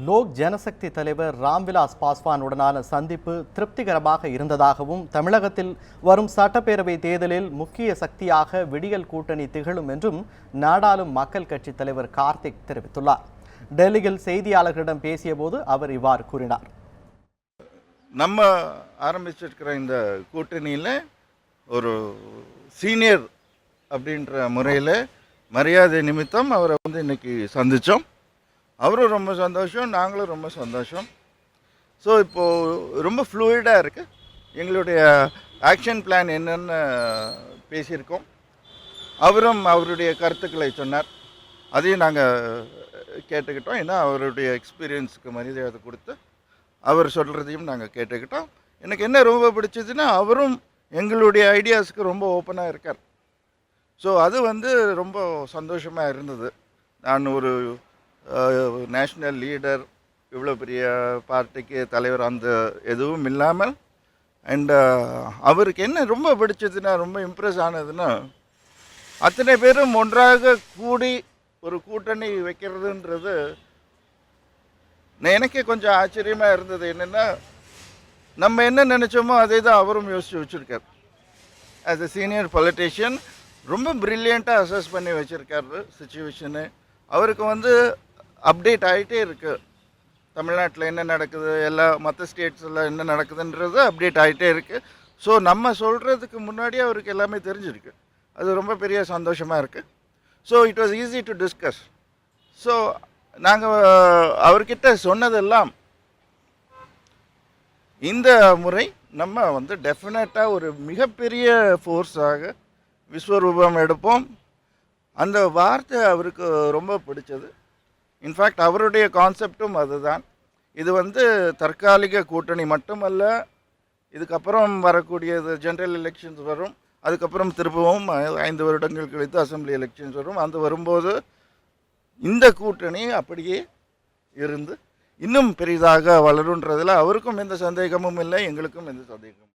லோக் ஜனசக்தி தலைவர் ராம்விலாஸ் பாஸ்வானுடனான சந்திப்பு திருப்திகரமாக இருந்ததாகவும் தமிழகத்தில் வரும் சட்டப்பேரவை தேர்தலில் முக்கிய சக்தியாக விடியல் கூட்டணி திகழும் என்றும் நாடாளும் மக்கள் கட்சி தலைவர் கார்த்திக் தெரிவித்துள்ளார். டெல்லியில் செய்தியாளர்களிடம் பேசிய போது அவர் இவ்வாறு கூறினார். நம்ம ஆரம்பிச்சிருக்கிற இந்த கூட்டணியில் ஒரு சீனியர் அப்படின்ற முறையில் மரியாதை நிமித்தம் அவரை இன்னைக்கு சந்தித்தோம். அவரும் ரொம்ப சந்தோஷம், நாங்களும் ரொம்ப சந்தோஷம். ஸோ இப்போது ரொம்ப ஃப்ளூயிடாக இருக்குது. எங்களுடைய ஆக்ஷன் பிளான் என்னென்னு பேசியிருக்கோம். அவரும் அவருடைய கருத்துக்களை சொன்னார். அதையும் நாங்கள் கேட்டுக்கிட்டோம். ஏன்னா அவருடைய எக்ஸ்பீரியன்ஸுக்கு மரியாதை கொடுத்து அவர் சொல்கிறதையும் நாங்கள் கேட்டுக்கிட்டோம். எனக்கு என்ன ரொம்ப பிடிச்சதுன்னா அவரும் எங்களுடைய ஐடியாஸுக்கு ரொம்ப ஓப்பனாக இருக்கார். ஸோ அது ரொம்ப சந்தோஷமாக இருந்தது. நான் ஒரு நேஷ்னல் லீடர், இவ்வளோ பெரிய பார்ட்டிக்கு தலைவர், அந்த எதுவும் இல்லாமல் அண்ட் அவருக்கு என்ன ரொம்ப பிடிச்சதுன்னா, ரொம்ப இம்ப்ரெஸ் ஆனதுன்னா, அத்தனை பேரும் ஒன்றாக கூடி ஒரு கூட்டணி வைக்கிறதுன்றது எனக்கே கொஞ்சம் ஆச்சரியமாக இருந்தது. என்னென்னா, நம்ம என்ன நினச்சோமோ அதே தான் அவரும் யோசித்து வச்சுருக்கார். ஆஸ் எ சீனியர் பொலிட்டீஷியன் ரொம்ப ப்ரில்லியண்ட்டாக அசஸ் பண்ணி வச்சுருக்காரு சிச்சுவேஷனு. அவருக்கு அப்டேட் ஆகிட்டே இருக்குது. தமிழ்நாட்டில் என்ன நடக்குது, எல்லா மற்ற ஸ்டேட்ஸில் என்ன நடக்குதுன்றது அப்டேட் ஆகிட்டே இருக்குது. ஸோ நம்ம சொல்கிறதுக்கு முன்னாடியே அவருக்கு எல்லாமே தெரிஞ்சிருக்கு. அது ரொம்ப பெரிய சந்தோஷமாக இருக்குது. So it was easy to discuss. So நாங்கள் அவர்கிட்ட சொன்னதெல்லாம், இந்த முறை நம்ம டெஃபினட்டாக ஒரு மிகப்பெரிய ஃபோர்ஸாக விஸ்வரூபம் எடுப்போம். அந்த வார்த்தை அவருக்கு ரொம்ப பிடிச்சது. இன்ஃபேக்ட் அவருடைய கான்செப்டும் அதுதான். இது தற்காலிக கூட்டணி மட்டுமல்ல, இதுக்கப்புறம் வரக்கூடியது ஜென்ரல் எலெக்ஷன்ஸ் வரும். அதுக்கப்புறம் திரும்பவும் 5 வருடங்கள் கழித்து அசம்பிளி எலெக்ஷன்ஸ் வரும். அந்த வரும்போது இந்த கூட்டணி அப்படியே இருந்து இன்னும் பெரிதாக வளருன்றதில் அவருக்கும் எந்த சந்தேகமும் இல்லை, எங்களுக்கும் எந்த சந்தேகமும்.